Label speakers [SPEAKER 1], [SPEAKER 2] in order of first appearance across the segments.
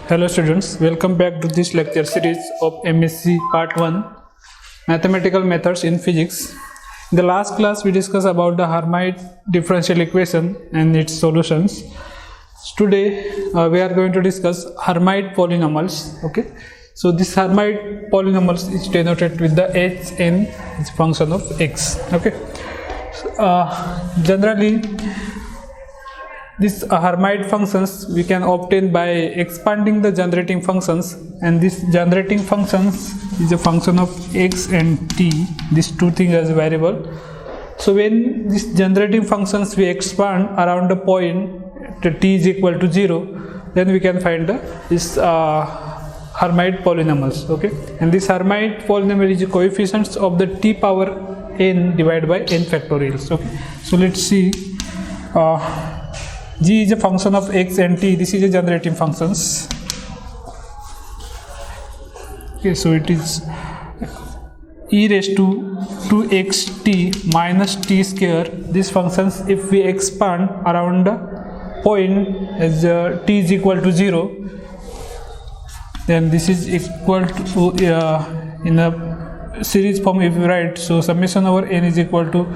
[SPEAKER 1] Hello students, welcome back to this lecture series of MSc Part 1 Mathematical Methods in Physics. In the last class we discussed about the Hermite differential equation and its solutions. Today we are going to discuss Hermite polynomials. Okay, so this Hermite polynomials is denoted with the Hn as a function of x. Okay, generally these Hermite functions we can obtain by expanding the generating functions, and this generating functions is a function of x and t, these two things as a variable. So when these generating functions we expand around the point t is equal to 0, then we can find this Hermite polynomials. Okay, and this Hermite polynomial is the coefficients of the t power n divided by n factorials. Okay, so let's see. G is a function of x and t. This is a generating functions. Okay, so it is e raised to 2xt minus t square. These functions, if we expand around the point as t is equal to 0, then this is equal to in a series form if we write, so summation over n is equal to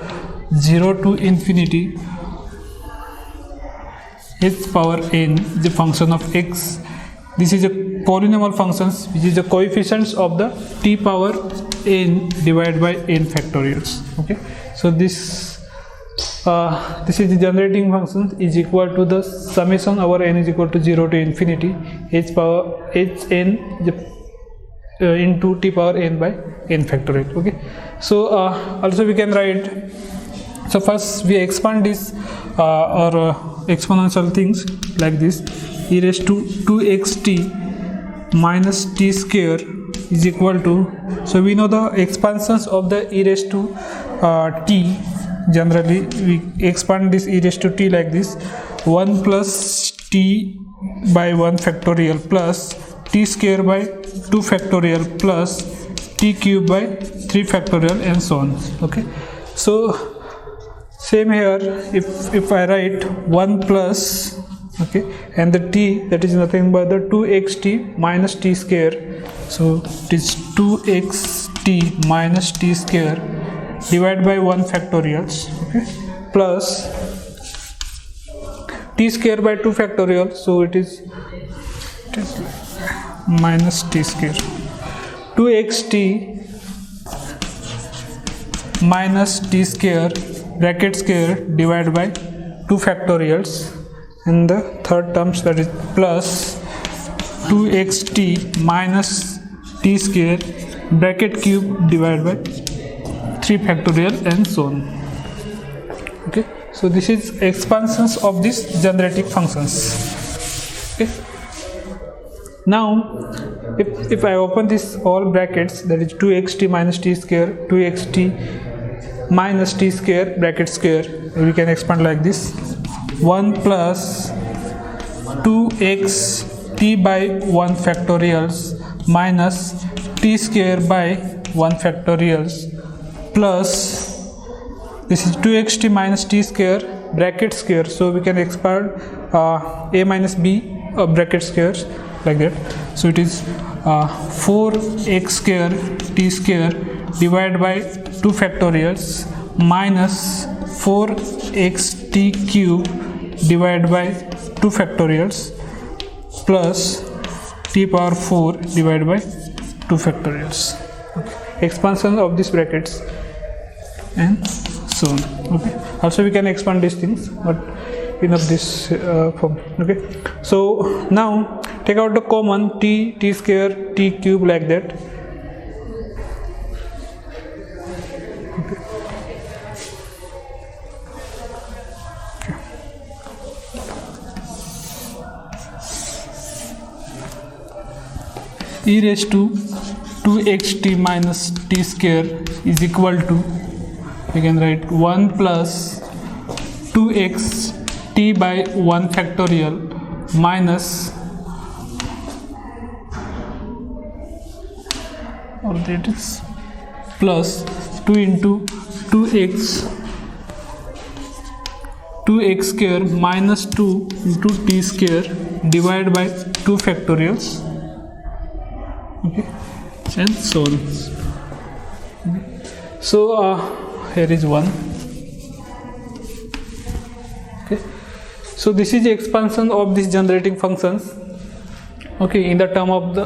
[SPEAKER 1] 0 to infinity h power n, the function of x. This is a polynomial functions which is the coefficients of the t power n divided by n factorials. Okay, so this is the generating function is equal to the summation over n is equal to 0 to infinity h power h n into t power n by n factorial. Okay, so also we can write. So first we expand this or exponential things like this: e raised to 2xt minus t square is equal to, so we know the expansions of the e raised to t. Generally we expand this e raised to t like this: 1 plus t by 1 factorial plus t square by 2 factorial plus t cube by 3 factorial and so on. Okay, so same here, if I write 1 plus, okay, and the t, that is nothing but the 2xt minus t square, so it is 2xt minus t square divided by 1 factorials, okay, plus t square by 2 factorial, so it is minus t square, 2xt minus t square bracket square divided by 2 factorials, and the third terms, that is plus 2xt minus t square bracket cube divided by 3 factorial and so on. Okay, so this is expansions of these generating functions. Okay, now if I open this all brackets, that is 2xt minus t square, 2xt minus t square bracket square, we can expand like this: 1 plus 2xt by 1 factorials minus t square by 1 factorials plus this is 2xt minus t square bracket square, so we can expand a minus b bracket squares like that, so it is 4x square t square divided by 2 factorials minus 4xt cube divided by 2 factorials plus t power 4 divided by 2 factorials. Okay, expansion of these brackets and so on. Okay, also we can expand these things, but enough this form. Okay, so now take out the common t square, t cube like that. E raised to 2xt minus t square is equal to, we can write 1 plus 2xt by 1 factorial minus, or that is plus 2 into 2x square minus 2 into t square divided by 2 factorials, okay, and so on. Okay. So here is 1. Okay, so this is the expansion of this generating functions. Okay, in the term of the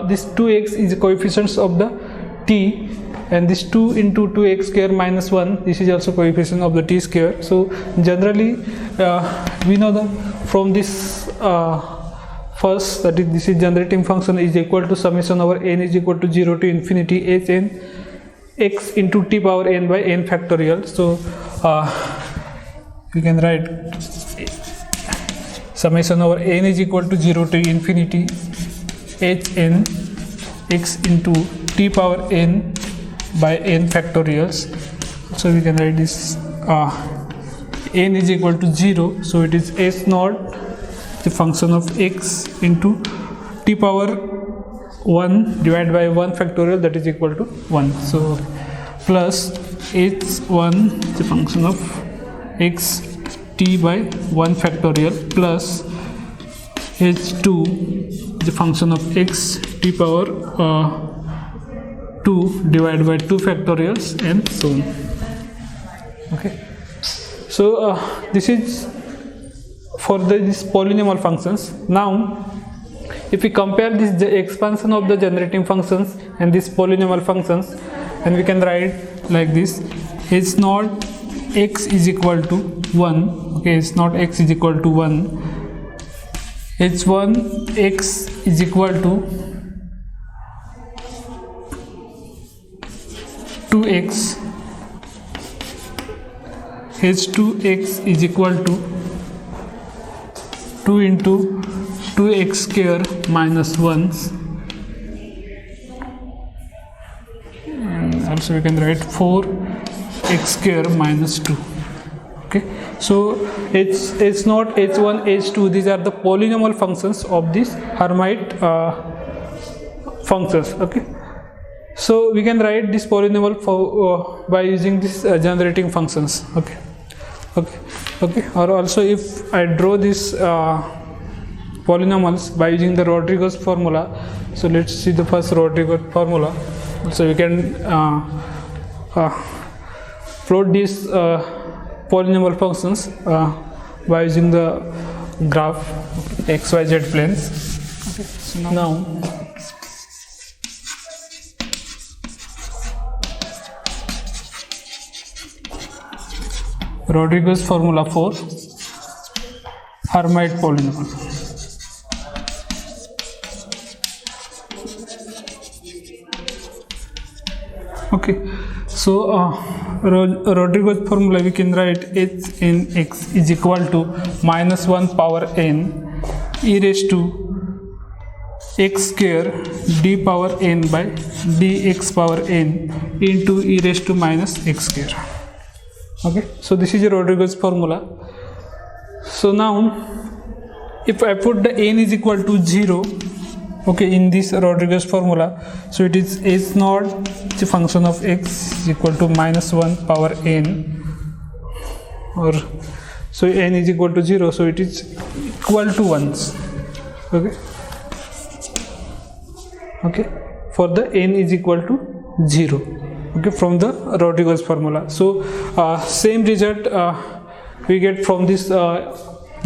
[SPEAKER 1] this 2x is the coefficients of the t, and this 2 into 2x square minus 1, this is also coefficient of the t square. So generally we know that from this first, that is, this is generating function is equal to summation over n is equal to 0 to infinity h n x into t power n by n factorial. So we can write summation over n is equal to 0 to infinity h n x into t power n by n factorials. So we can write this n is equal to 0, so it is s naught, the function of x, into t power 1 divided by 1 factorial, that is equal to 1. So plus h1, the function of x t by 1 factorial, plus h2, the function of x t power 2 divided by 2 factorials, and so on. Okay, so this is for these polynomial functions. Now if we compare this, the expansion of the generating functions and these polynomial functions, and we can write like this: h naught x is equal to 1. Okay, h naught x is equal to 1. h1 x is equal to 2x, h2 x is equal to 2 into 2x square minus 1, and also we can write 4x square minus 2. Okay, so h naught, h1, h2, these are the polynomial functions of this Hermite functions. Okay, so we can write this polynomial for by using this generating functions. Okay, or also if I draw this polynomials by using the Rodriguez formula. So let's see the first Rodriguez formula. So we can plot these polynomial functions by using the graph xyz planes. Okay, so now Rodriguez formula for Hermite polynomial. Okay, so Rodriguez formula we can write h n x is equal to minus 1 power n e raised to x square d power n by dx power n into e raised to minus x square. Okay, so this is a Rodriguez formula. So now if I put the n is equal to 0, okay, in this Rodriguez formula, so it is h naught, the function of x is equal to minus 1 power n, or so n is equal to 0, so it is equal to 1s. Okay, for the n is equal to 0. Okay, from the Rodriguez formula. So same result we get from this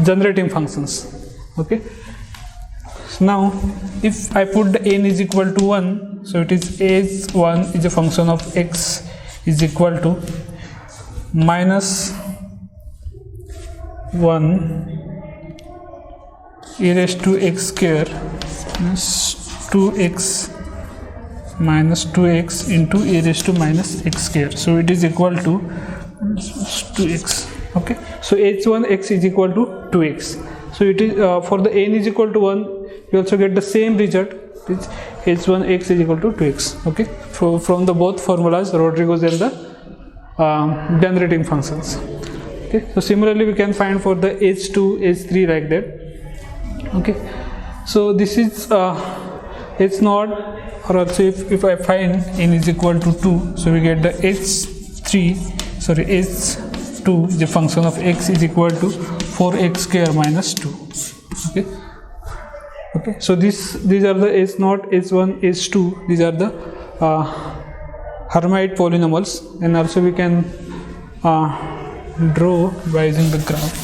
[SPEAKER 1] generating functions. Okay, so now if I put the n is equal to 1, so it is h1 is a function of x is equal to minus 1 e raised to x square minus 2x minus 2x into e raised to minus x square, so it is equal to 2x. Okay, so h1 x is equal to 2x, so it is for the n is equal to 1, you also get the same result, which h1 x is equal to 2x. Okay, from the both formulas, Rodriguez and the generating functions. Okay, so similarly we can find for the h2, h3 like that. Okay, so this is h naught, or also if I find n is equal to 2, so we get the h2, the function of x is equal to 4x square minus 2. Okay, so these are the h0, h1, h2. These are the Hermite polynomials, and also we can draw by using the graph.